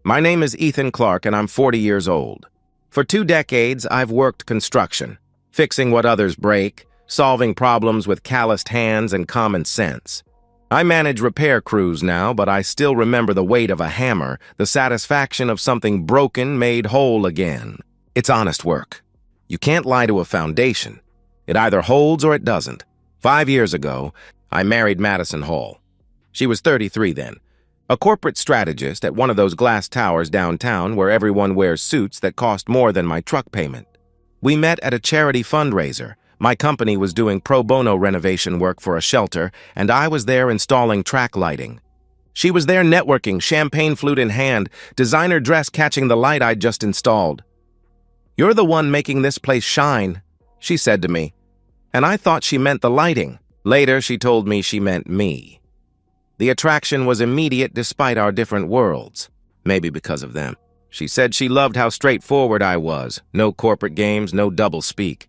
My name is Ethan Clark, and I'm 40 years old. For 2 decades, I've worked construction, fixing what others break, solving problems with calloused hands and common sense. I manage repair crews now, but I still remember the weight of a hammer, the satisfaction of something broken made whole again. It's honest work. You can't lie to a foundation. It either holds or it doesn't. 5 years ago, I married Madison Hall. She was 33 then, a corporate strategist at one of those glass towers downtown where everyone wears suits that cost more than my truck payment. We met at a charity fundraiser. My company was doing pro bono renovation work for a shelter, and I was there installing track lighting. She was there networking, champagne flute in hand, designer dress catching the light I'd just installed. "You're the one making this place shine," she said to me, and I thought she meant the lighting. Later, she told me she meant me. The attraction was immediate despite our different worlds, maybe because of them. She said she loved how straightforward I was, no corporate games, no double-speak.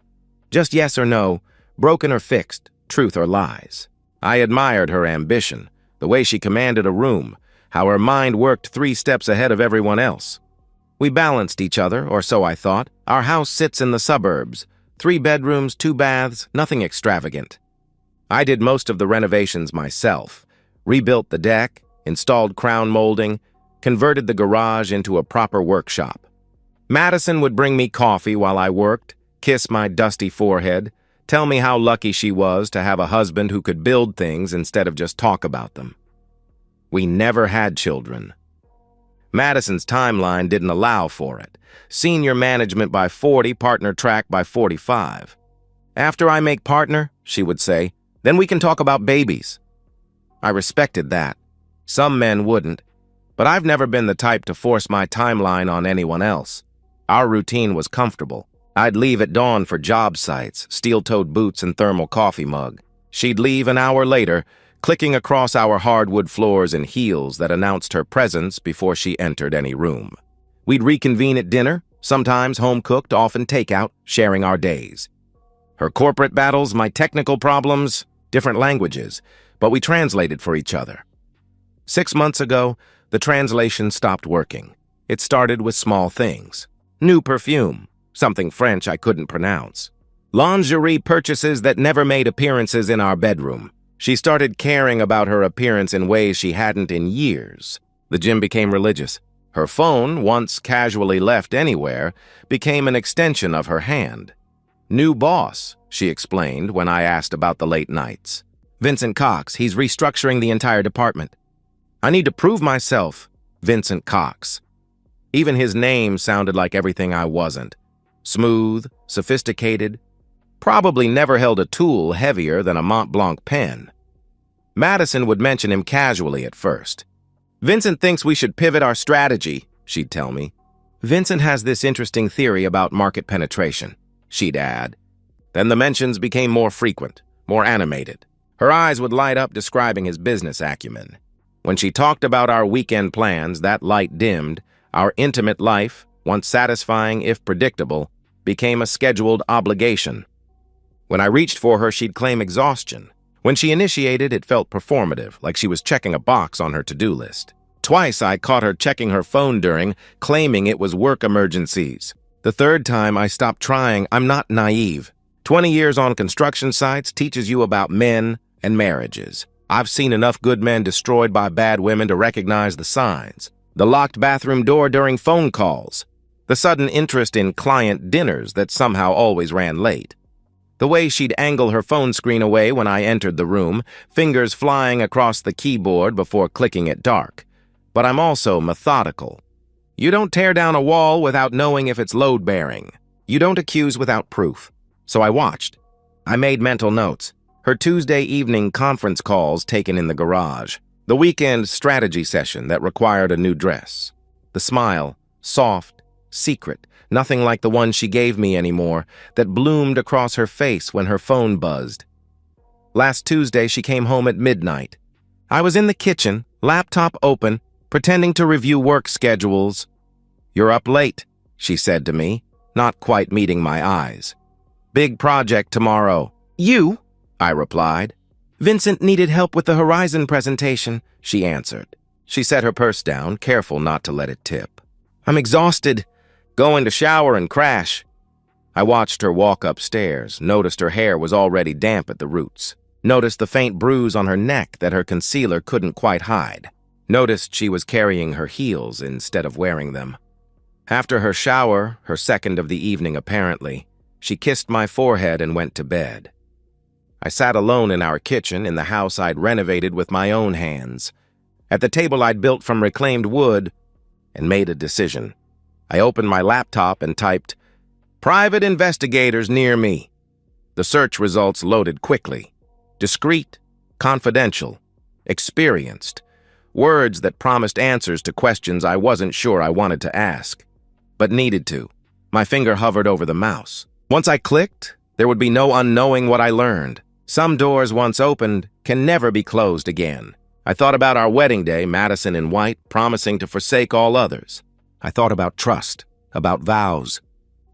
Just yes or no, broken or fixed, truth or lies. I admired her ambition, the way she commanded a room, how her mind worked 3 steps ahead of everyone else. We balanced each other, or so I thought. Our house sits in the suburbs, 3 bedrooms, 2 baths, nothing extravagant. I did most of the renovations myself, rebuilt the deck, installed crown molding, converted the garage into a proper workshop. Madison would bring me coffee while I worked, kiss my dusty forehead, tell me how lucky she was to have a husband who could build things instead of just talk about them. We never had children. Madison's timeline didn't allow for it. Senior management by 40, partner track by 45. "After I make partner," she would say, "then we can talk about babies." I respected that. Some men wouldn't, but I've never been the type to force my timeline on anyone else. Our routine was comfortable. I'd leave at dawn for job sites, steel-toed boots and thermal coffee mug. She'd leave an hour later, clicking across our hardwood floors in heels that announced her presence before she entered any room. We'd reconvene at dinner, sometimes home-cooked, often takeout, sharing our days. Her corporate battles, my technical problems, different languages, but we translated for each other. 6 months ago, the translation stopped working. It started with small things. New perfume, something French I couldn't pronounce. Lingerie purchases that never made appearances in our bedroom. She started caring about her appearance in ways she hadn't in years. The gym became religious. Her phone, once casually left anywhere, became an extension of her hand. "New boss," she explained when I asked about the late nights. "Vincent Cox, he's restructuring the entire department." I need to prove myself, Vincent Cox. Even his name sounded like everything I wasn't. Smooth, sophisticated, probably never held a tool heavier than a Mont Blanc pen. Madison would mention him casually at first. "Vincent thinks we should pivot our strategy," she'd tell me. "Vincent has this interesting theory about market penetration," she'd add. Then the mentions became more frequent, more animated. Her eyes would light up describing his business acumen. When she talked about our weekend plans, that light dimmed. Our intimate life, once satisfying if predictable, became a scheduled obligation. When I reached for her, she'd claim exhaustion. When she initiated, it felt performative, like she was checking a box on her to-do list. Twice I caught her checking her phone during, claiming it was work emergencies. The 3rd time I stopped trying. I'm not naive. 20 years on construction sites teaches you about men and marriages. I've seen enough good men destroyed by bad women to recognize the signs. The locked bathroom door during phone calls. The sudden interest in client dinners that somehow always ran late. The way she'd angle her phone screen away when I entered the room, fingers flying across the keyboard before clicking at dark. But I'm also methodical. You don't tear down a wall without knowing if it's load-bearing. You don't accuse without proof. So I watched. I made mental notes. Her Tuesday evening conference calls taken in the garage. The weekend strategy session that required a new dress. The smile, soft, secret, nothing like the one she gave me anymore, that bloomed across her face when her phone buzzed. Last Tuesday, she came home at midnight. I was in the kitchen, laptop open, pretending to review work schedules. "You're up late," she said to me, not quite meeting my eyes. "Big project tomorrow." "You?" I replied. "Vincent needed help with the Horizon presentation," she answered. She set her purse down, careful not to let it tip. I'm exhausted. Going to shower and crash. I watched her walk upstairs, noticed her hair was already damp at the roots, noticed the faint bruise on her neck that her concealer couldn't quite hide, noticed she was carrying her heels instead of wearing them. After her shower, her second of the evening apparently, she kissed my forehead and went to bed. I sat alone in our kitchen in the house I'd renovated with my own hands, at the table I'd built from reclaimed wood, and made a decision. I opened my laptop and typed, "Private investigators near me." The search results loaded quickly. Discreet, confidential, experienced. Words that promised answers to questions I wasn't sure I wanted to ask, but needed to. My finger hovered over the mouse. Once I clicked, there would be no unknowing what I learned. Some doors once opened can never be closed again. I thought about our wedding day, Madison in white, promising to forsake all others. I thought about trust, about vows,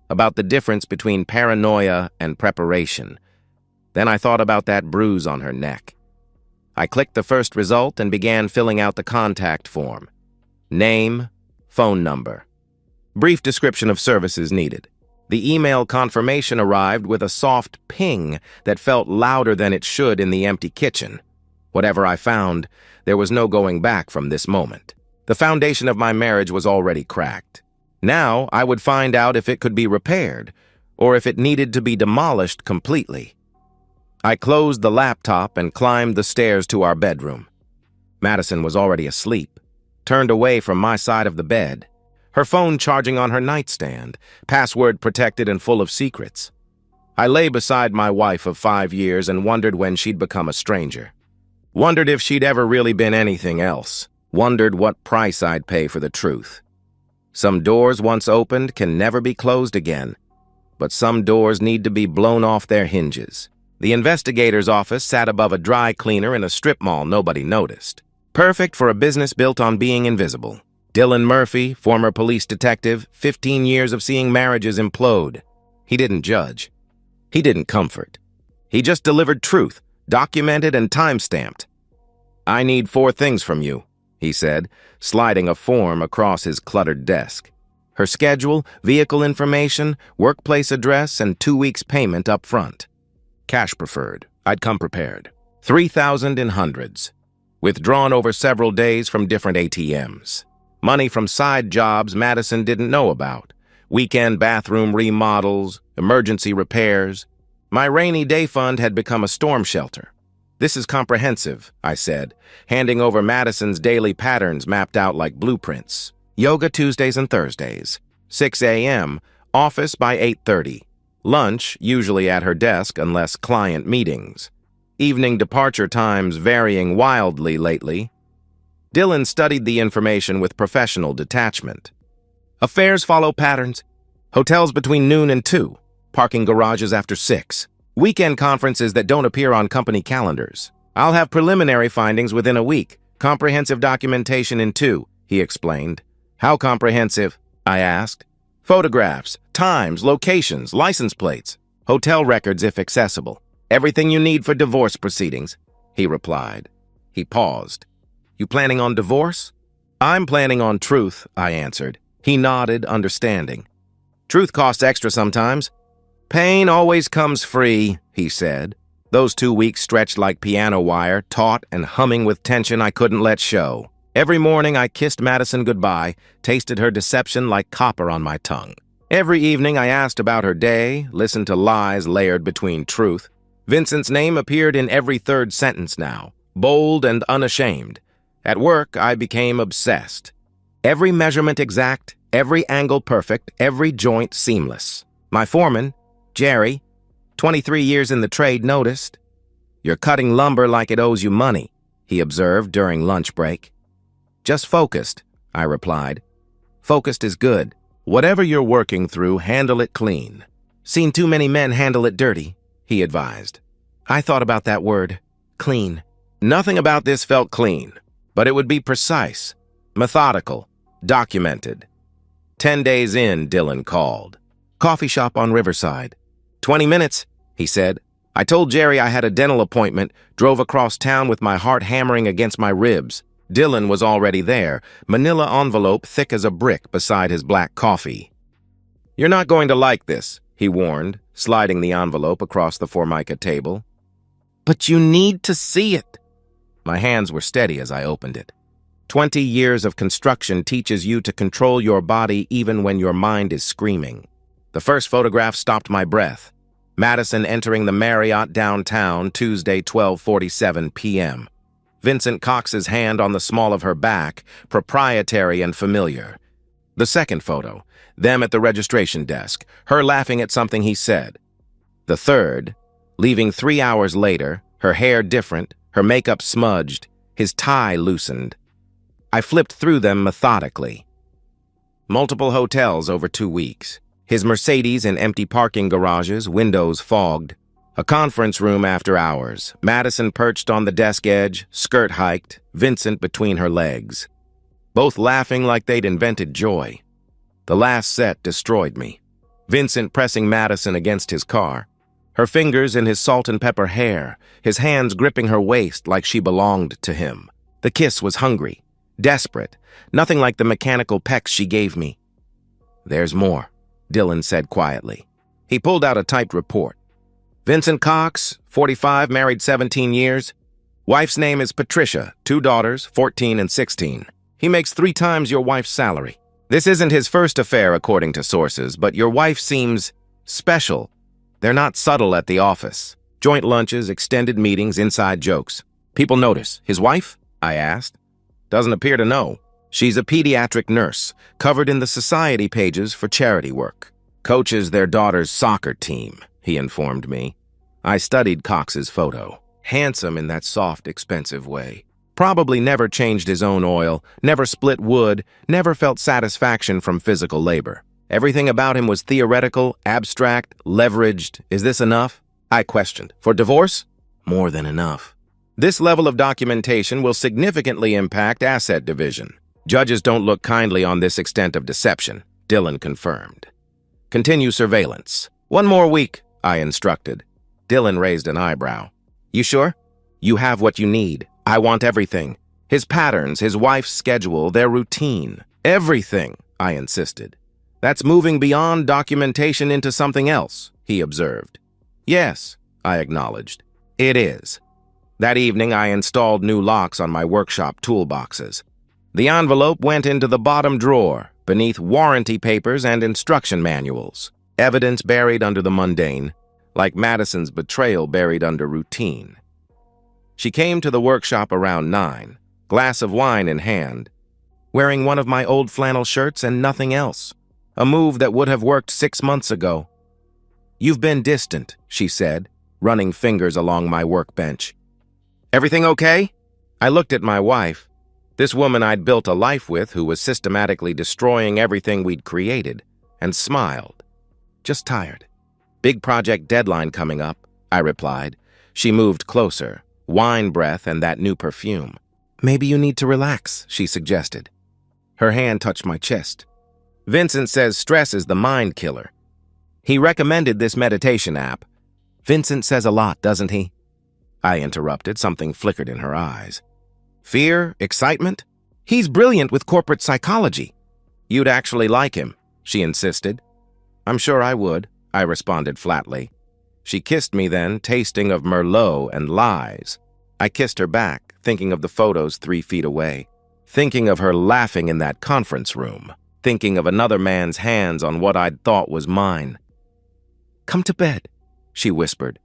about the difference between paranoia and preparation. Then I thought about that bruise on her neck. I clicked the first result and began filling out the contact form. Name, phone number. Brief description of services needed. The email confirmation arrived with a soft ping that felt louder than it should in the empty kitchen. Whatever I found, there was no going back from this moment. The foundation of my marriage was already cracked. Now I would find out if it could be repaired, or if it needed to be demolished completely. I closed the laptop and climbed the stairs to our bedroom. Madison was already asleep, turned away from my side of the bed, her phone charging on her nightstand, password protected and full of secrets. I lay beside my wife of 5 years and wondered when she'd become a stranger. Wondered if she'd ever really been anything else. Wondered what price I'd pay for the truth. Some doors once opened can never be closed again, but some doors need to be blown off their hinges. The investigator's office sat above a dry cleaner in a strip mall nobody noticed. Perfect for a business built on being invisible. Dylan Murphy, former police detective, 15 years of seeing marriages implode. He didn't judge. He didn't comfort. He just delivered truth, documented and time-stamped. "I need 4 things from you," he said, sliding a form across his cluttered desk. Her schedule, vehicle information, workplace address, and 2 weeks' payment up front. Cash preferred. I'd come prepared. 3,000 in hundreds. Withdrawn over several days from different ATMs. Money from side jobs Madison didn't know about. Weekend bathroom remodels, emergency repairs. My rainy day fund had become a storm shelter. "This is comprehensive," I said, handing over Madison's daily patterns mapped out like blueprints. Yoga Tuesdays and Thursdays. 6 a.m., office by 8:30. Lunch, usually at her desk unless client meetings. Evening departure times varying wildly lately. Dylan studied the information with professional detachment. Affairs follow patterns. Hotels between noon and 2. Parking garages after 6. Weekend conferences that don't appear on company calendars. I'll have preliminary findings within a week. Comprehensive documentation in 2, he explained. How comprehensive? I asked. Photographs, times, locations, license plates, hotel records if accessible. Everything you need for divorce proceedings, he replied. He paused. You planning on divorce? I'm planning on truth, I answered. He nodded, understanding. Truth costs extra sometimes. Pain always comes free, he said. Those 2 weeks stretched like piano wire, taut and humming with tension I couldn't let show. Every morning I kissed Madison goodbye, tasted her deception like copper on my tongue. Every evening I asked about her day, listened to lies layered between truth. Vincent's name appeared in every third sentence now, bold and unashamed. At work, I became obsessed. Every measurement exact, every angle perfect, every joint seamless. My foreman, Jerry, 23 years in the trade, noticed. You're cutting lumber like it owes you money, he observed during lunch break. Just focused, I replied. Focused is good. Whatever you're working through, handle it clean. Seen too many men handle it dirty, he advised. I thought about that word, clean. Nothing about this felt clean, but it would be precise, methodical, documented. 10 days in, Dylan called. Coffee shop on Riverside. 20 minutes, he said. I told Jerry I had a dental appointment, drove across town with my heart hammering against my ribs. Dylan was already there, manila envelope thick as a brick beside his black coffee. "You're not going to like this," he warned, sliding the envelope across the Formica table. "But you need to see it." My hands were steady as I opened it. 20 years of construction teaches you to control your body even when your mind is screaming. The first photograph stopped my breath. Madison entering the Marriott downtown, Tuesday, 12:47 p.m. Vincent Cox's hand on the small of her back, proprietary and familiar. The second photo, them at the registration desk, her laughing at something he said. The third, leaving 3 hours later, her hair different, her makeup smudged, his tie loosened. I flipped through them methodically. Multiple hotels over 2 weeks. His Mercedes in empty parking garages, windows fogged. A conference room after hours. Madison perched on the desk edge, skirt hiked, Vincent between her legs. Both laughing like they'd invented joy. The last set destroyed me. Vincent pressing Madison against his car. Her fingers in his salt and pepper hair, his hands gripping her waist like she belonged to him. The kiss was hungry. Desperate, nothing like the mechanical pecks she gave me. "There's more," Dylan said quietly. He pulled out a typed report. "Vincent Cox, 45, married 17 years. Wife's name is Patricia, 2 daughters, 14 and 16. He makes 3 times your wife's salary. This isn't his first affair according to sources, but your wife seems special. They're not subtle at the office. Joint lunches, extended meetings, inside jokes. People notice. His wife?" I asked. "Doesn't appear to know. She's a pediatric nurse, covered in the society pages for charity work. Coaches their daughter's soccer team," he informed me. I studied Cox's photo. Handsome in that soft, expensive way. Probably never changed his own oil, never split wood, never felt satisfaction from physical labor. Everything about him was theoretical, abstract, leveraged. Is this enough? I questioned. For divorce? More than enough. This level of documentation will significantly impact asset division. Judges don't look kindly on this extent of deception, Dylan confirmed. Continue surveillance. 1 more week, I instructed. Dylan raised an eyebrow. You sure? You have what you need. I want everything. His patterns, his wife's schedule, their routine. Everything, I insisted. That's moving beyond documentation into something else, he observed. Yes, I acknowledged. It is. That evening, I installed new locks on my workshop toolboxes. The envelope went into the bottom drawer, beneath warranty papers and instruction manuals. Evidence buried under the mundane, like Madison's betrayal buried under routine. She came to the workshop around 9, glass of wine in hand, wearing one of my old flannel shirts and nothing else, a move that would have worked 6 months ago. You've been distant, she said, running fingers along my workbench. Everything okay? I looked at my wife, this woman I'd built a life with who was systematically destroying everything we'd created, and smiled. Just tired. Big project deadline coming up, I replied. She moved closer, wine breath and that new perfume. Maybe you need to relax, she suggested. Her hand touched my chest. Vincent says stress is the mind killer. He recommended this meditation app. Vincent says a lot, doesn't he? I interrupted, something flickered in her eyes. Fear? Excitement? He's brilliant with corporate psychology. You'd actually like him, she insisted. I'm sure I would, I responded flatly. She kissed me then, tasting of Merlot and lies. I kissed her back, thinking of the photos 3 feet away, thinking of her laughing in that conference room, thinking of another man's hands on what I'd thought was mine. Come to bed, she whispered.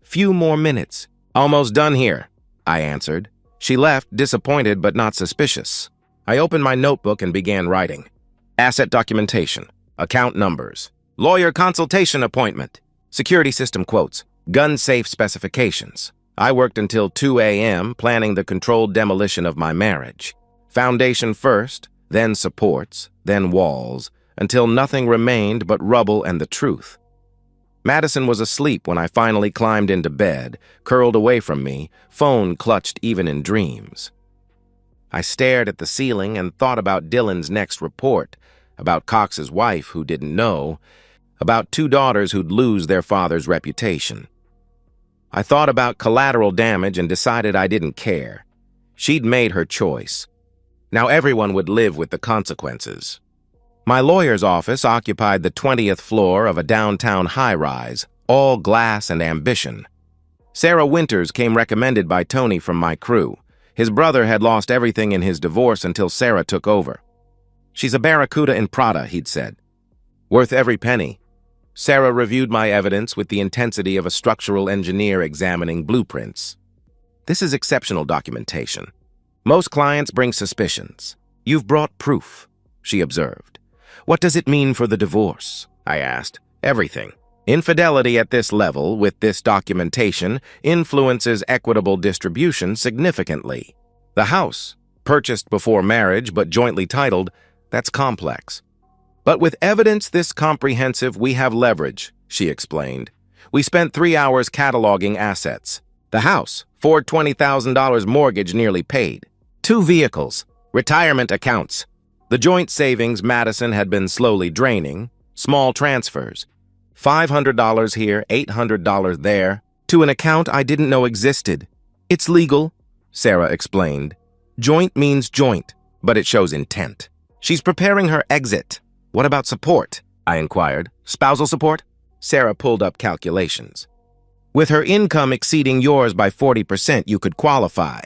Few more minutes. Almost done here, I answered. She left, disappointed but not suspicious. I opened my notebook and began writing. Asset documentation, account numbers, lawyer consultation appointment, security system quotes, gun safe specifications. I worked until 2 a.m. planning the controlled demolition of my marriage. Foundation first, then supports, then walls, until nothing remained but rubble and the truth. Madison was asleep when I finally climbed into bed, curled away from me, phone clutched even in dreams. I stared at the ceiling and thought about Dylan's next report, about Cox's wife who didn't know, about 2 daughters who'd lose their father's reputation. I thought about collateral damage and decided I didn't care. She'd made her choice. Now everyone would live with the consequences. My lawyer's office occupied the 20th floor of a downtown high-rise, all glass and ambition. Sarah Winters came recommended by Tony from my crew. His brother had lost everything in his divorce until Sarah took over. "She's a barracuda in Prada," he'd said. "Worth every penny." Sarah reviewed my evidence with the intensity of a structural engineer examining blueprints. "This is exceptional documentation. Most clients bring suspicions. You've brought proof," she observed. "What does it mean for the divorce?" I asked. "Everything. Infidelity at this level, with this documentation, influences equitable distribution significantly. The house, purchased before marriage but jointly titled, that's complex. But with evidence this comprehensive, we have leverage," she explained. "We spent 3 hours cataloging assets. The house, Ford $20,000 mortgage nearly paid. 2 vehicles, retirement accounts. The joint savings Madison had been slowly draining, small transfers. $500 here, $800 there, to an account I didn't know existed. It's legal," Sarah explained. "Joint means joint, but it shows intent. She's preparing her exit. What about support?" I inquired. "Spousal support?" Sarah pulled up calculations. "With her income exceeding yours by 40%, you could qualify.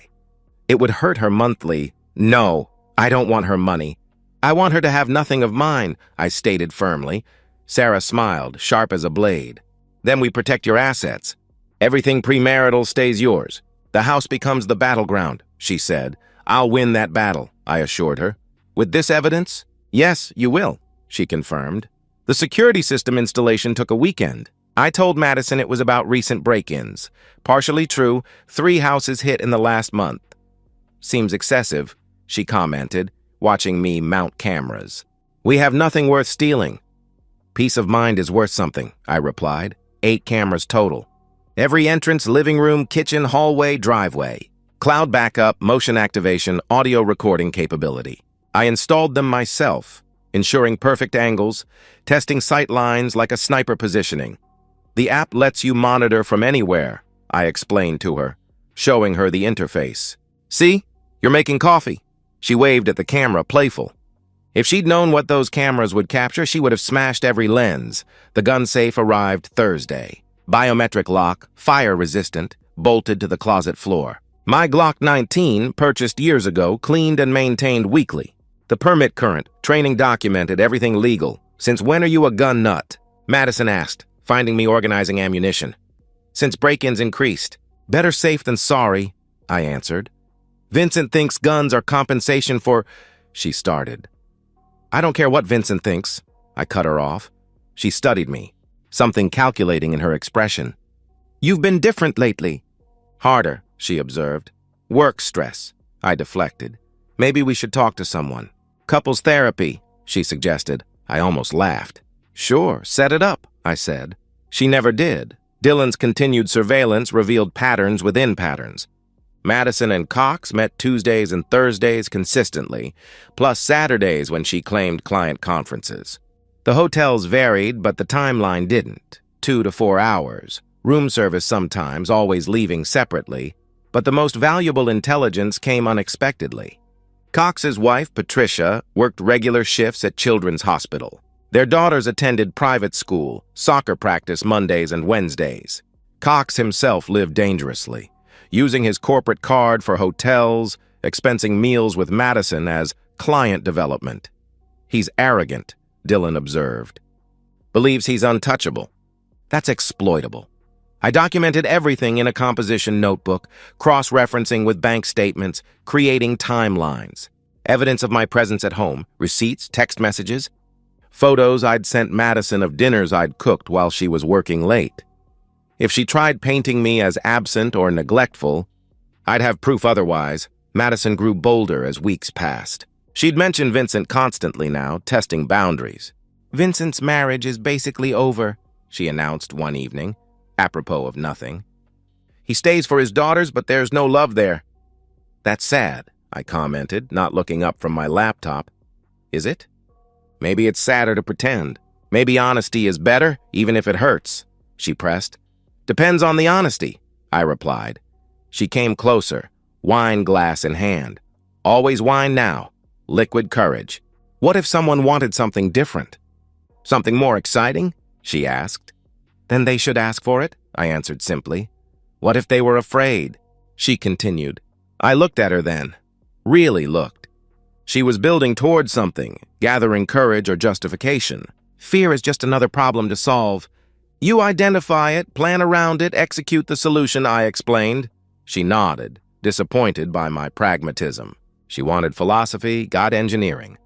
It would hurt her monthly." "No, I don't want her money. I want her to have nothing of mine," I stated firmly. Sarah smiled, sharp as a blade. "Then we protect your assets. Everything premarital stays yours. The house becomes the battleground," she said. "I'll win that battle," I assured her. "With this evidence?" "Yes, you will," she confirmed. "The security system installation took a weekend. I told Madison it was about recent break-ins. Partially true, 3 houses hit in the last month." "Seems excessive," she commented, watching me mount cameras. "We have nothing worth stealing." "Peace of mind is worth something," I replied. 8 cameras total. Every entrance, living room, kitchen, hallway, driveway. Cloud backup, motion activation, audio recording capability. I installed them myself, ensuring perfect angles, testing sight lines like a sniper positioning. "The app lets you monitor from anywhere," I explained to her, showing her the interface. "See? You're making coffee." She waved at the camera, playful. If she'd known what those cameras would capture, she would have smashed every lens. The gun safe arrived Thursday. Biometric lock, fire-resistant, bolted to the closet floor. My Glock 19, purchased years ago, cleaned and maintained weekly. The permit current, training documented, everything legal. "Since when are you a gun nut?" Madison asked, finding me organizing ammunition. "Since break-ins increased. Better safe than sorry," I answered. "Vincent thinks guns are compensation for—" she started. "I don't care what Vincent thinks," I cut her off. She studied me, something calculating in her expression. "You've been different lately." "Harder," she observed. "Work stress," I deflected. "Maybe we should talk to someone." "Couples therapy," she suggested. I almost laughed. "Sure, set it up," I said. She never did. Dylan's continued surveillance revealed patterns within patterns. Madison and Cox met Tuesdays and Thursdays consistently, plus Saturdays when she claimed client conferences. The hotels varied, but the timeline didn't. 2 to 4 hours. Room service sometimes, always leaving separately. But the most valuable intelligence came unexpectedly. Cox's wife, Patricia, worked regular shifts at Children's Hospital. Their daughters attended private school, soccer practice Mondays and Wednesdays. Cox himself lived dangerously, using his corporate card for hotels, expensing meals with Madison as client development. "He's arrogant," Dylan observed. "Believes he's untouchable. That's exploitable." I documented everything in a composition notebook, cross-referencing with bank statements, creating timelines. Evidence of my presence at home, receipts, text messages, photos I'd sent Madison of dinners I'd cooked while she was working late. If she tried painting me as absent or neglectful, I'd have proof otherwise. Madison grew bolder as weeks passed. She'd mention Vincent constantly now, testing boundaries. "Vincent's marriage is basically over," she announced one evening, apropos of nothing. "He stays for his daughters, but there's no love there." "That's sad," I commented, not looking up from my laptop. "Is it? Maybe it's sadder to pretend. Maybe honesty is better, even if it hurts," she pressed. "Depends on the honesty," I replied. She came closer, wine glass in hand. Always wine now. Liquid courage. What if someone wanted something different? Something more exciting? She asked. Then they should ask for it, I answered simply. What if they were afraid? She continued. I looked at her then. Really looked. She was building towards something, gathering courage or justification. Fear is just another problem to solve. You identify it, plan around it, execute the solution, I explained. She nodded, disappointed by my pragmatism. She wanted philosophy, got engineering.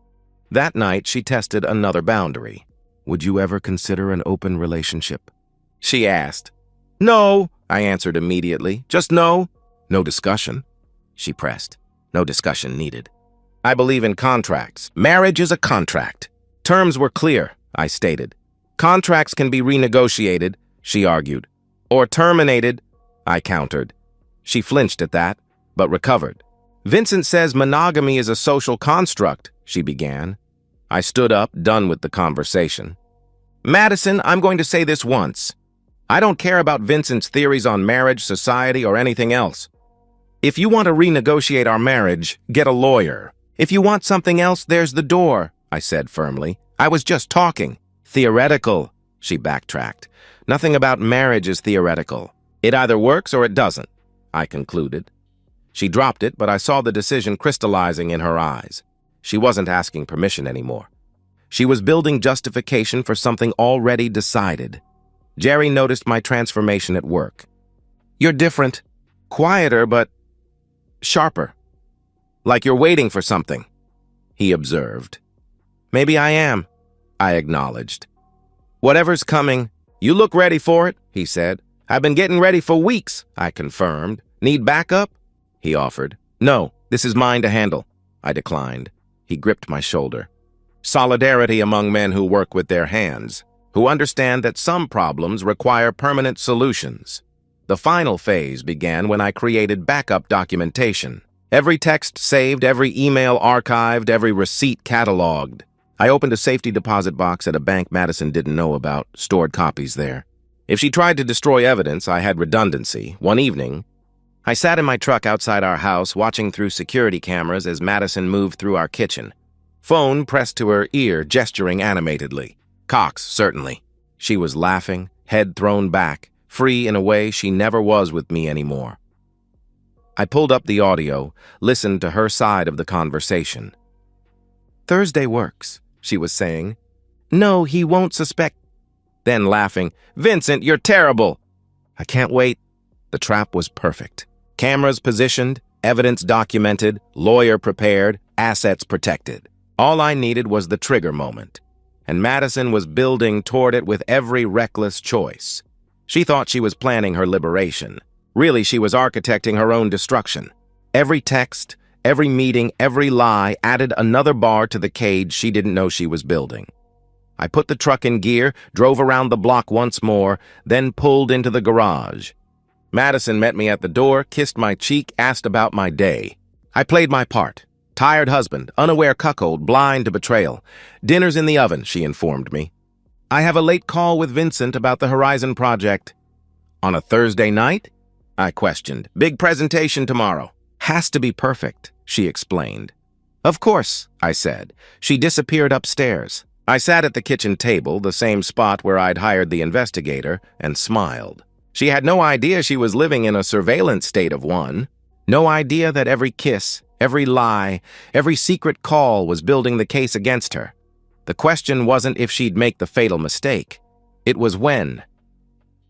That night, she tested another boundary. Would you ever consider an open relationship? She asked. No, I answered immediately. Just no. No discussion, she pressed. No discussion needed. I believe in contracts. Marriage is a contract. Terms were clear, I stated. Contracts can be renegotiated, she argued. Or terminated, I countered. She flinched at that, but recovered. Vincent says monogamy is a social construct, she began. I stood up, done with the conversation. Madison, I'm going to say this once. I don't care about Vincent's theories on marriage, society, or anything else. If you want to renegotiate our marriage, get a lawyer. If you want something else, there's the door, I said firmly. I was just talking. Theoretical, she backtracked. Nothing about marriage is theoretical. It either works or it doesn't, I concluded. She dropped it, but I saw the decision crystallizing in her eyes. She wasn't asking permission anymore. She was building justification for something already decided. Jerry noticed my transformation at work. You're different. Quieter, but sharper. Like you're waiting for something, he observed. Maybe I am, I acknowledged. Whatever's coming, you look ready for it, he said. I've been getting ready for weeks, I confirmed. Need backup? He offered. No, this is mine to handle, I declined. He gripped my shoulder. Solidarity among men who work with their hands, who understand that some problems require permanent solutions. The final phase began when I created backup documentation. Every text saved, every email archived, every receipt cataloged. I opened a safety deposit box at a bank Madison didn't know about, stored copies there. If she tried to destroy evidence, I had redundancy. One evening, I sat in my truck outside our house, watching through security cameras as Madison moved through our kitchen. Phone pressed to her ear, gesturing animatedly. Cox, certainly. She was laughing, head thrown back, free in a way she never was with me anymore. I pulled up the audio, listened to her side of the conversation. Thursday works, she was saying. No, he won't suspect. Then laughing, Vincent, you're terrible. I can't wait. The trap was perfect. Cameras positioned, evidence documented, lawyer prepared, assets protected. All I needed was the trigger moment. And Madison was building toward it with every reckless choice. She thought she was planning her liberation. Really, she was architecting her own destruction. Every text, every meeting, every lie added another bar to the cage she didn't know she was building. I put the truck in gear, drove around the block once more, then pulled into the garage. Madison met me at the door, kissed my cheek, asked about my day. I played my part. Tired husband, unaware cuckold, blind to betrayal. Dinner's in the oven, she informed me. I have a late call with Vincent about the Horizon project. On a Thursday night? I questioned. Big presentation tomorrow. Has to be perfect, she explained. Of course, I said. She disappeared upstairs. I sat at the kitchen table, the same spot where I'd hired the investigator, and smiled. She had no idea she was living in a surveillance state of one. No idea that every kiss, every lie, every secret call was building the case against her. The question wasn't if she'd make the fatal mistake. It was when.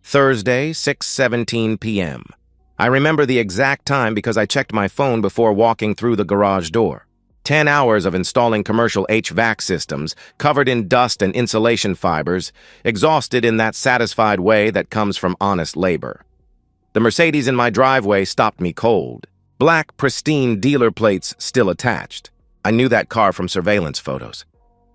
Thursday, 6:17 p.m. I remember the exact time because I checked my phone before walking through the garage door. 10 hours of installing commercial HVAC systems, covered in dust and insulation fibers, exhausted in that satisfied way that comes from honest labor. The Mercedes in my driveway stopped me cold. Black, pristine dealer plates still attached. I knew that car from surveillance photos.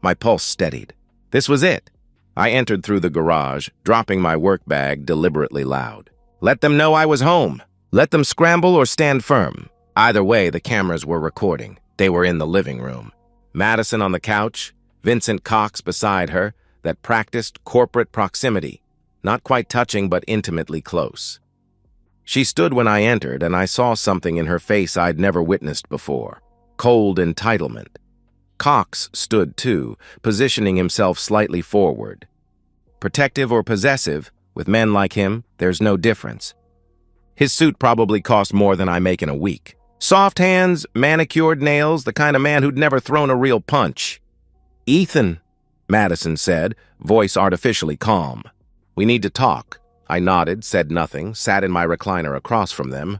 My pulse steadied. This was it. I entered through the garage, dropping my work bag deliberately loud. Let them know I was home. Let them scramble or stand firm. Either way, the cameras were recording. They were in the living room. Madison on the couch, Vincent Cox beside her, that practiced corporate proximity. Not quite touching, but intimately close. She stood when I entered, and I saw something in her face I'd never witnessed before. Cold entitlement. Cox stood too, positioning himself slightly forward. Protective or possessive, with men like him, there's no difference. His suit probably cost more than I make in a week. Soft hands, manicured nails, the kind of man who'd never thrown a real punch. "Ethan," Madison said, voice artificially calm. "We need to talk." I nodded, said nothing, sat in my recliner across from them.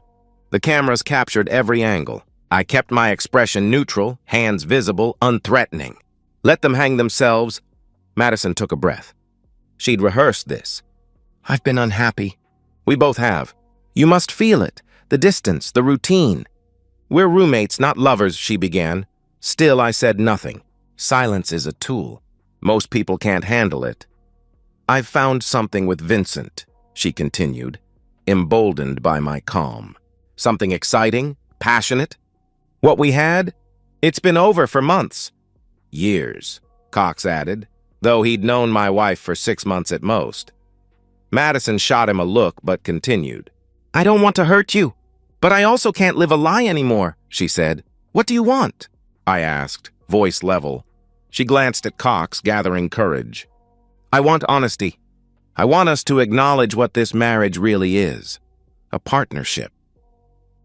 The cameras captured every angle. I kept my expression neutral, hands visible, unthreatening. Let them hang themselves. Madison took a breath. She'd rehearsed this. "I've been unhappy." "We both have." "You must feel it. The distance, the routine." "We're roommates, not lovers," she began. Still, I said nothing. Silence is a tool. Most people can't handle it. "I've found something with Vincent," she continued, emboldened by my calm. "Something exciting, passionate. What we had? It's been over for months." "Years," Cox added, though he'd known my wife for 6 months at most. Madison shot him a look, but continued. "I don't want to hurt you, but I also can't live a lie anymore," she said. "What do you want?" I asked, voice level. She glanced at Cox, gathering courage. "I want honesty. I want us to acknowledge what this marriage really is. A partnership.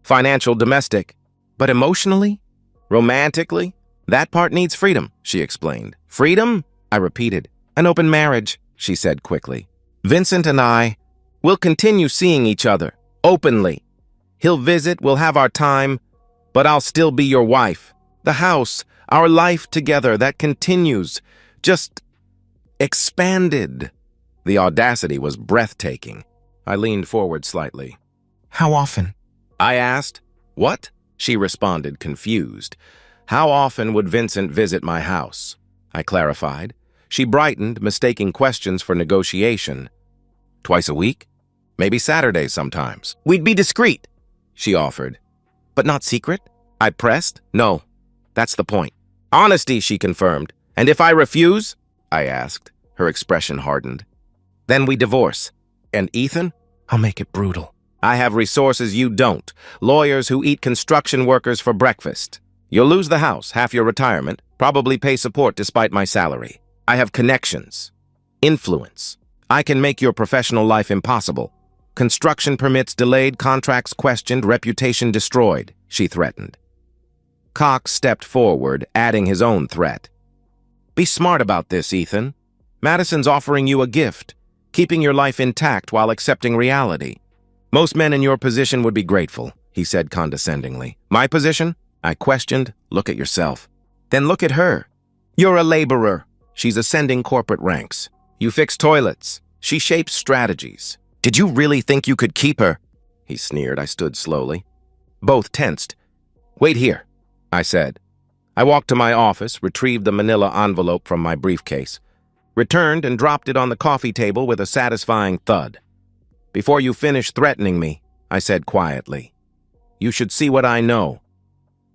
Financial, domestic, but emotionally? Romantically? That part needs freedom," she explained. "Freedom?" I repeated. "An open marriage," she said quickly. "Vincent and I will continue seeing each other, openly. He'll visit, we'll have our time, but I'll still be your wife. The house, our life together, that continues, just expanded." The audacity was breathtaking. I leaned forward slightly. "How often?" I asked. "What?" she responded, confused. "How often would Vincent visit my house?" I clarified. She brightened, mistaking questions for negotiation. "Twice a week? Maybe Saturdays sometimes." "We'd be discreet," she offered. "But not secret?" I pressed. "No, that's the point." "Honesty," she confirmed. "And if I refuse?" I asked. Her expression hardened. "Then we divorce." "And Ethan?" "I'll make it brutal." "I have resources you don't. Lawyers who eat construction workers for breakfast. You'll lose the house, half your retirement, probably pay support despite my salary. I have connections. Influence. I can make your professional life impossible. Construction permits delayed, contracts questioned, reputation destroyed," she threatened. Cox stepped forward, adding his own threat. "Be smart about this, Ethan. Madison's offering you a gift, keeping your life intact while accepting reality. Most men in your position would be grateful," he said condescendingly. "My position?" I questioned. "Look at yourself." "Then look at her. You're a laborer. She's ascending corporate ranks. You fix toilets. She shapes strategies. Did you really think you could keep her?" He sneered. I stood slowly. Both tensed. "Wait here," I said. I walked to my office, retrieved the manila envelope from my briefcase, returned and dropped it on the coffee table with a satisfying thud. "Before you finish threatening me," I said quietly, "you should see what I know."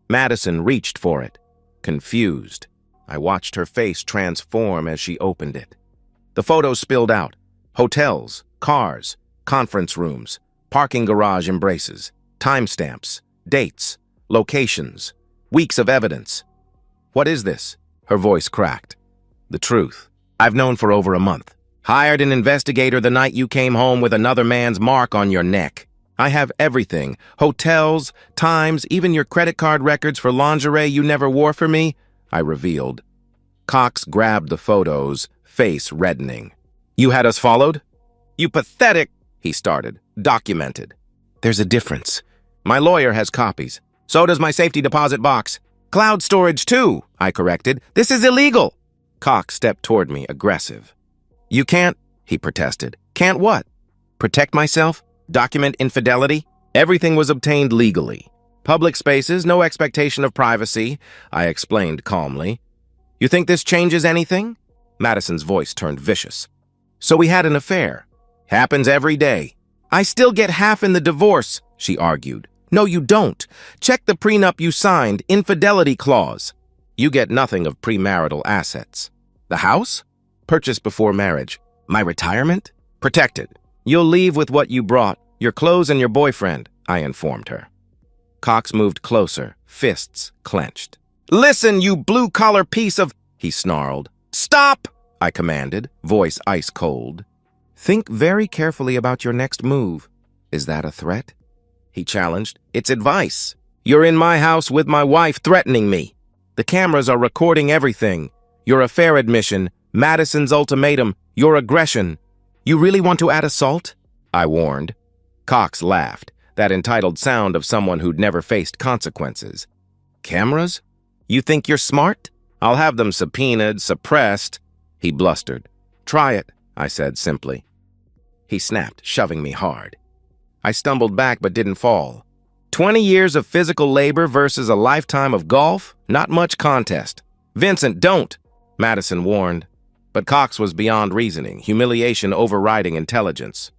Madison reached for it, confused. I watched her face transform as she opened it. The photos spilled out. Hotels, cars, conference rooms, parking garage embraces, timestamps, dates, locations, weeks of evidence. "What is this?" Her voice cracked. "The truth. I've known for over a month. Hired an investigator the night you came home with another man's mark on your neck. I have everything. Hotels, times, even your credit card records for lingerie you never wore for me," I revealed. Cox grabbed the photos, face reddening. "You had us followed?" "You pathetic," he started. "Documented." "There's a difference. My lawyer has copies. So does my safety deposit box. Cloud storage too," I corrected. "This is illegal." Cox stepped toward me, aggressive. "You can't," he protested. "Can't what? Protect myself? Document infidelity?" "Everything was obtained legally. Public spaces, no expectation of privacy," I explained calmly. "You think this changes anything?" Madison's voice turned vicious. "So we had an affair. Happens every day." "I still get half in the divorce," she argued. "No, you don't. Check the prenup you signed, infidelity clause." "You get nothing of premarital assets." "The house? Purchased before marriage. My retirement? Protected. You'll leave with what you brought. Your clothes and your boyfriend, I informed her. Cox moved closer, fists clenched. Listen, you blue-collar piece of... he snarled. Stop! I commanded, voice ice cold. Think very carefully about your next move. Is that a threat? He challenged. It's advice. You're in my house with my wife threatening me. The cameras are recording everything. Your affair admission, Madison's ultimatum, your aggression. You really want to add assault? I warned. Cox laughed, that entitled sound of someone who'd never faced consequences. Cameras? You think you're smart? I'll have them subpoenaed, suppressed. He blustered. Try it, I said simply. He snapped, shoving me hard. I stumbled back but didn't fall. 20 years of physical labor versus a lifetime of golf? Not much contest. Vincent, don't, Madison warned. But Cox was beyond reasoning, humiliation overriding intelligence.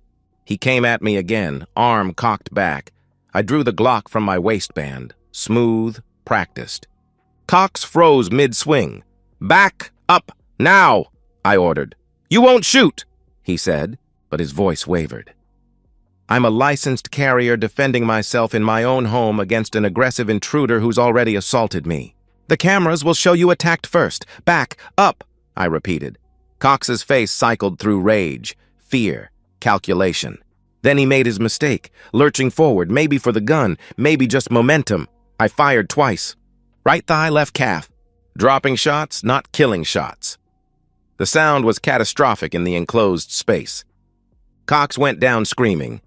He came at me again, arm cocked back. I drew the Glock from my waistband, smooth, practiced. Cox froze mid-swing. Back up, now, I ordered. You won't shoot, he said, but his voice wavered. I'm a licensed carrier defending myself in my own home against an aggressive intruder who's already assaulted me. The cameras will show you attacked first. Back up, I repeated. Cox's face cycled through rage, fear, calculation. Then he made his mistake, lurching forward, maybe for the gun, maybe just momentum. I fired twice. Right thigh, left calf. Dropping shots, not killing shots. The sound was catastrophic in the enclosed space. Cox went down screaming,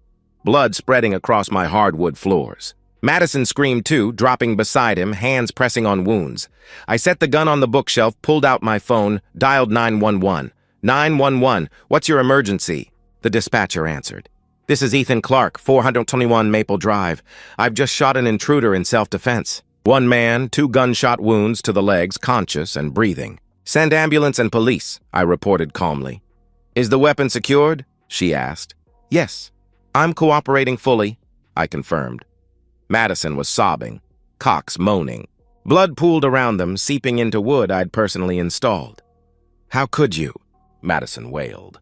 blood spreading across my hardwood floors. Madison screamed too, dropping beside him, hands pressing on wounds. I set the gun on the bookshelf, pulled out my phone, dialed 911. 911, what's your emergency? The dispatcher answered. This is Ethan Clark, 421 Maple Drive. I've just shot an intruder in self-defense. One man, 2 gunshot wounds to the legs, conscious and breathing. Send ambulance and police, I reported calmly. Is the weapon secured? She asked. Yes. I'm cooperating fully, I confirmed. Madison was sobbing, Cox moaning. Blood pooled around them, seeping into wood I'd personally installed. How could you? Madison wailed.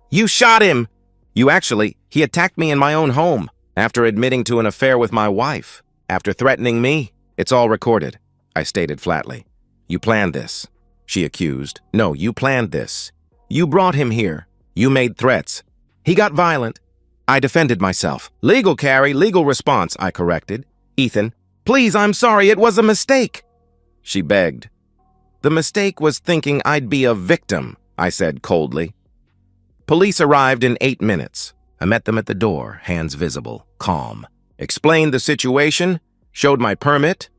You shot him! He attacked me in my own home, after admitting to an affair with my wife, after threatening me. It's all recorded, I stated flatly. You planned this, she accused. No, you planned this. You brought him here. You made threats. He got violent. I defended myself. Legal carry, legal response, I corrected. Ethan, please, I'm sorry, it was a mistake. She begged. The mistake was thinking I'd be a victim, I said coldly. Police arrived in 8 minutes. I met them at the door, hands visible, calm. Explained the situation, showed my permit,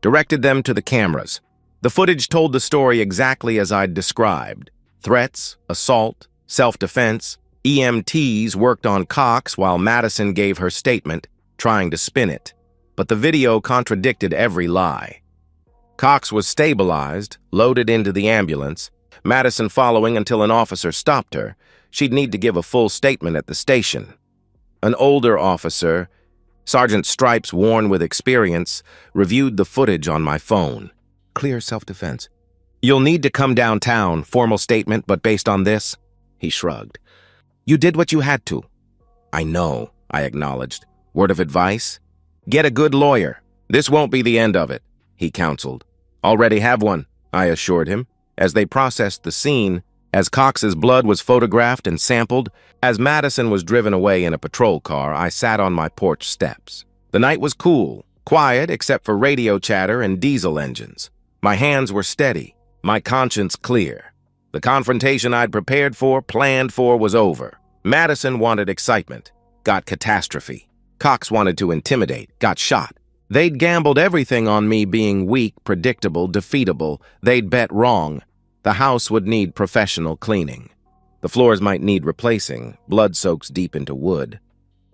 directed them to the cameras. The footage told the story exactly as I'd described. Threats, assault, self-defense. EMTs worked on Cox while Madison gave her statement, trying to spin it. But the video contradicted every lie. Cox was stabilized, loaded into the ambulance, Madison following until an officer stopped her. She'd need to give a full statement at the station. An older officer, Sergeant Stripes worn with experience, reviewed the footage on my phone. Clear self-defense. You'll need to come downtown, formal statement, but based on this? He shrugged. You did what you had to. I know, I acknowledged. Word of advice? Get a good lawyer. This won't be the end of it, he counseled. Already have one, I assured him, as they processed the scene, as Cox's blood was photographed and sampled. As Madison was driven away in a patrol car, I sat on my porch steps. The night was cool, quiet except for radio chatter and diesel engines. My hands were steady, my conscience clear. The confrontation I'd prepared for, planned for, was over. Madison wanted excitement, got catastrophe. Cox wanted to intimidate, got shot. They'd gambled everything on me being weak, predictable, defeatable. They'd bet wrong. The house would need professional cleaning. The floors might need replacing, blood soaks deep into wood.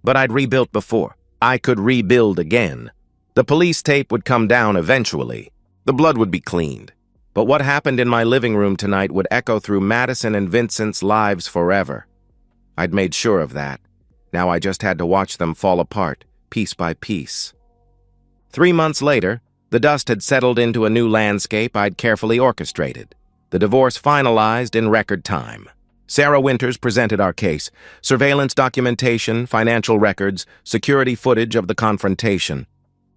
But I'd rebuilt before. I could rebuild again. The police tape would come down eventually. The blood would be cleaned. But what happened in my living room tonight would echo through Madison and Vincent's lives forever. I'd made sure of that. Now I just had to watch them fall apart, piece by piece. 3 months later, the dust had settled into a new landscape I'd carefully orchestrated. The divorce finalized in record time. Sarah Winters presented our case. Surveillance documentation, financial records, security footage of the confrontation.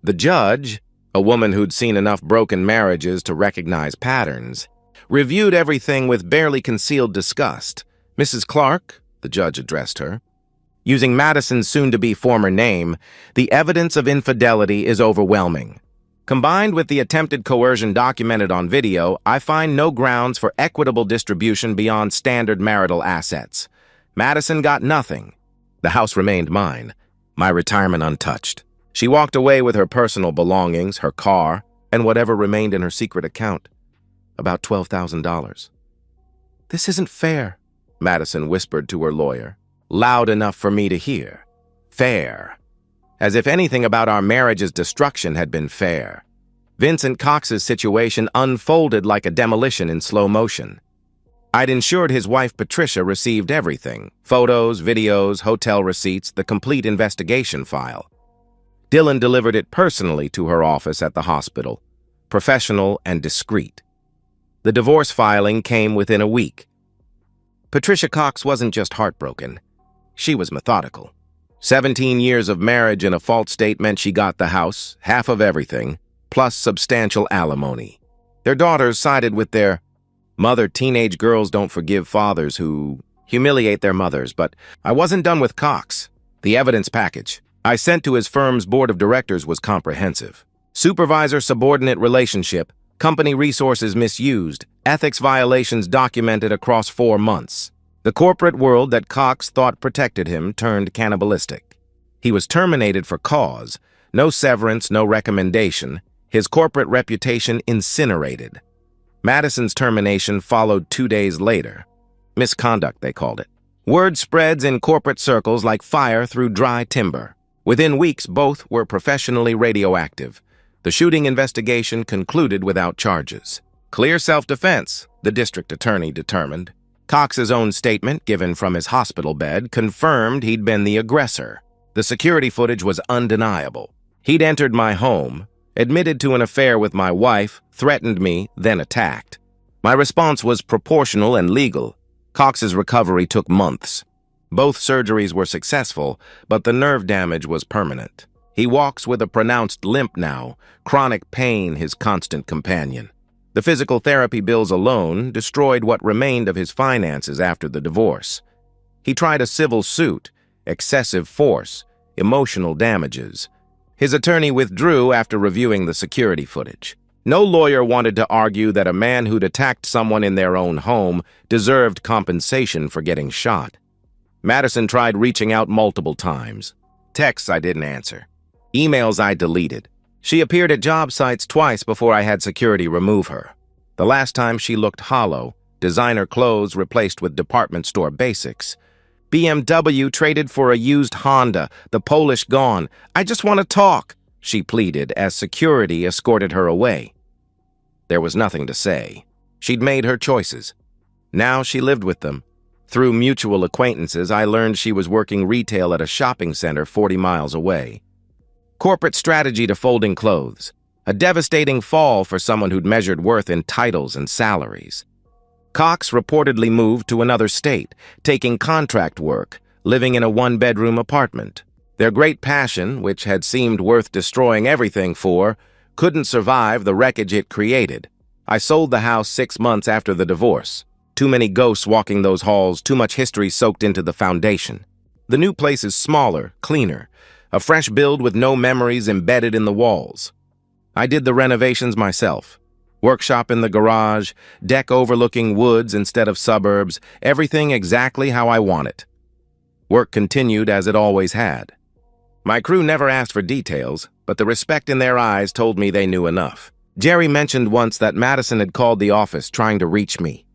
The judge, a woman who'd seen enough broken marriages to recognize patterns, reviewed everything with barely concealed disgust. Mrs. Clark, the judge addressed her, using Madison's soon-to-be former name, the evidence of infidelity is overwhelming. Combined with the attempted coercion documented on video, I find no grounds for equitable distribution beyond standard marital assets. Madison got nothing. The house remained mine, my retirement untouched. She walked away with her personal belongings, her car, and whatever remained in her secret account. About $12,000. "This isn't fair," Madison whispered to her lawyer, loud enough for me to hear. Fair. As if anything about our marriage's destruction had been fair. Vincent Cox's situation unfolded like a demolition in slow motion. I'd ensured his wife Patricia received everything: photos, videos, hotel receipts, the complete investigation file. Dylan delivered it personally to her office at the hospital, professional and discreet. The divorce filing came within a week. Patricia Cox wasn't just heartbroken. She was methodical. 17 years of marriage in a fault state meant she got the house, half of everything, plus substantial alimony. Their daughters sided with their mother. Teenage girls don't forgive fathers who humiliate their mothers, but I wasn't done with Cox. The evidence package I sent to his firm's board of directors was comprehensive. Supervisor-subordinate relationship, company resources misused, ethics violations documented across 4 months. The corporate world that Cox thought protected him turned cannibalistic. He was terminated for cause, no severance, no recommendation, his corporate reputation incinerated. Madison's termination followed 2 days later. Misconduct, they called it. Word spreads in corporate circles like fire through dry timber. Within weeks, both were professionally radioactive. The shooting investigation concluded without charges. Clear self-defense, the district attorney determined. Cox's own statement, given from his hospital bed, confirmed he'd been the aggressor. The security footage was undeniable. He'd entered my home, admitted to an affair with my wife, threatened me, then attacked. My response was proportional and legal. Cox's recovery took months. Both surgeries were successful, but the nerve damage was permanent. He walks with a pronounced limp now, chronic pain his constant companion. The physical therapy bills alone destroyed what remained of his finances after the divorce. He tried a civil suit, excessive force, emotional damages. His attorney withdrew after reviewing the security footage. No lawyer wanted to argue that a man who'd attacked someone in their own home deserved compensation for getting shot. Madison tried reaching out multiple times. Texts I didn't answer. Emails I deleted. She appeared at job sites twice before I had security remove her. The last time she looked hollow, designer clothes replaced with department store basics. BMW traded for a used Honda, the Polish gone. "I just want to talk," she pleaded as security escorted her away. There was nothing to say. She'd made her choices. Now she lived with them. Through mutual acquaintances, I learned she was working retail at a shopping center 40 miles away. Corporate strategy to folding clothes. A devastating fall for someone who'd measured worth in titles and salaries. Cox reportedly moved to another state, taking contract work, living in a one-bedroom apartment. Their great passion, which had seemed worth destroying everything for, couldn't survive the wreckage it created. I sold the house 6 months after the divorce. Too many ghosts walking those halls, too much history soaked into the foundation. The new place is smaller, cleaner. A fresh build with no memories embedded in the walls. I did the renovations myself. Workshop in the garage, deck overlooking woods instead of suburbs, everything exactly how I want it. Work continued as it always had. My crew never asked for details, but the respect in their eyes told me they knew enough. Jerry mentioned once that Madison had called the office trying to reach me.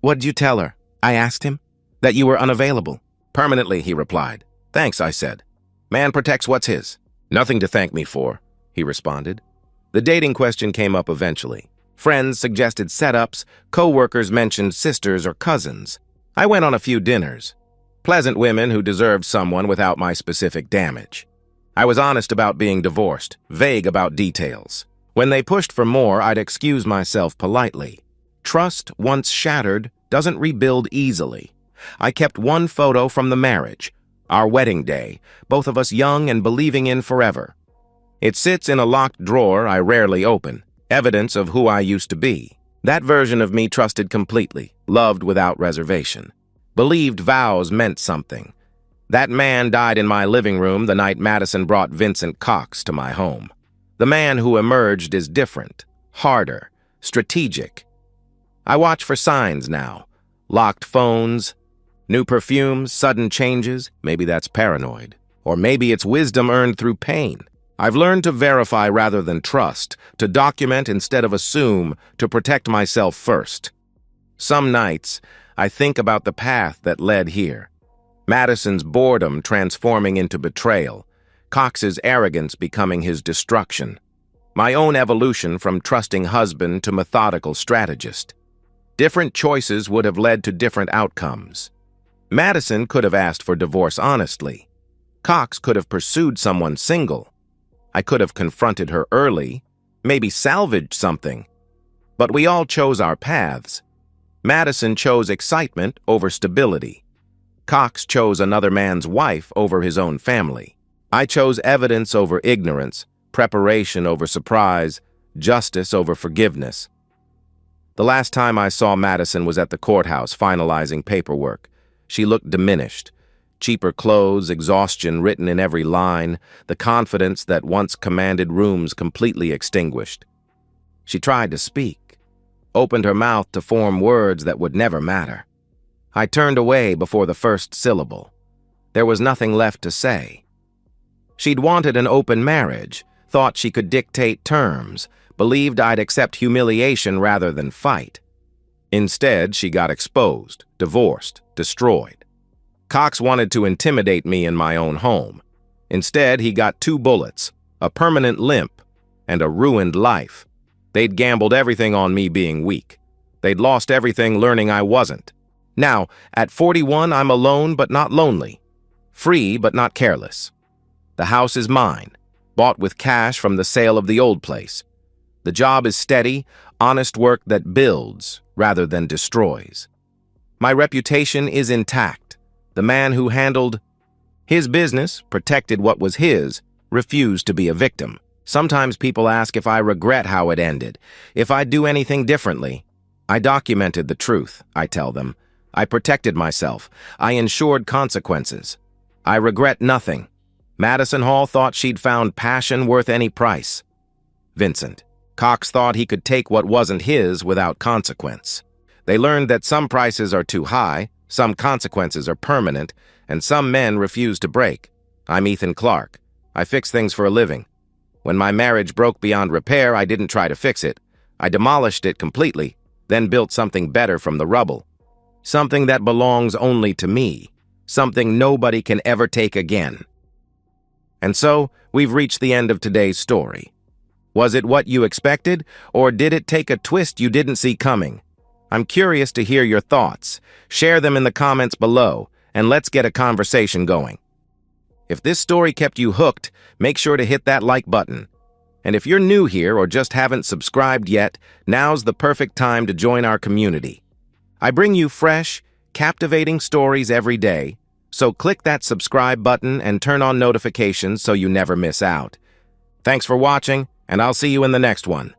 "What'd you tell her?" I asked him. "That you were unavailable." "Permanently," he replied. "Thanks," I said. "Man protects what's his." "Nothing to thank me for," he responded. The dating question came up eventually. Friends suggested setups, co-workers mentioned sisters or cousins. I went on a few dinners. Pleasant women who deserved someone without my specific damage. I was honest about being divorced, vague about details. When they pushed for more, I'd excuse myself politely. Trust, once shattered, doesn't rebuild easily. I kept one photo from the marriage, our wedding day, both of us young and believing in forever. It sits in a locked drawer I rarely open, evidence of who I used to be. That version of me trusted completely, loved without reservation, believed vows meant something. That man died in my living room the night Madison brought Vincent Cox to my home. The man who emerged is different, harder, strategic. I watch for signs now. Locked phones, new perfumes, sudden changes. Maybe that's paranoid. Or maybe it's wisdom earned through pain. I've learned to verify rather than trust, to document instead of assume, to protect myself first. Some nights, I think about the path that led here. Madison's boredom transforming into betrayal, Cox's arrogance becoming his destruction. My own evolution from trusting husband to methodical strategist. Different choices would have led to different outcomes. Madison could have asked for divorce honestly. Cox could have pursued someone single. I could have confronted her early, maybe salvaged something. But we all chose our paths. Madison chose excitement over stability. Cox chose another man's wife over his own family. I chose evidence over ignorance, preparation over surprise, justice over forgiveness. The last time I saw Madison was at the courthouse finalizing paperwork. She looked diminished. Cheaper clothes, exhaustion written in every line, the confidence that once commanded rooms completely extinguished. She tried to speak, opened her mouth to form words that would never matter. I turned away before the first syllable. There was nothing left to say. She'd wanted an open marriage, thought she could dictate terms, believed I'd accept humiliation rather than fight. Instead, she got exposed, divorced, destroyed. Cox wanted to intimidate me in my own home. Instead, he got 2 bullets, a permanent limp, and a ruined life. They'd gambled everything on me being weak. They'd lost everything learning I wasn't. Now, at 41, I'm alone but not lonely. Free but not careless. The house is mine, bought with cash from the sale of the old place. The job is steady, honest work that builds rather than destroys. My reputation is intact. The man who handled his business, protected what was his, refused to be a victim. Sometimes people ask if I regret how it ended, if I'd do anything differently. I documented the truth, I tell them. I protected myself. I ensured consequences. I regret nothing. Madison Hall thought she'd found passion worth any price. Vincent. Cox thought he could take what wasn't his without consequence. They learned that some prices are too high, some consequences are permanent, and some men refuse to break. I'm Ethan Clark. I fix things for a living. When my marriage broke beyond repair, I didn't try to fix it. I demolished it completely, then built something better from the rubble. Something that belongs only to me. Something nobody can ever take again. And so, we've reached the end of today's story. Was it what you expected, or did it take a twist you didn't see coming? I'm curious to hear your thoughts. Share them in the comments below, and let's get a conversation going. If this story kept you hooked, make sure to hit that like button. And if you're new here or just haven't subscribed yet, now's the perfect time to join our community. I bring you fresh, captivating stories every day, so click that subscribe button and turn on notifications so you never miss out. Thanks for watching, and I'll see you in the next one.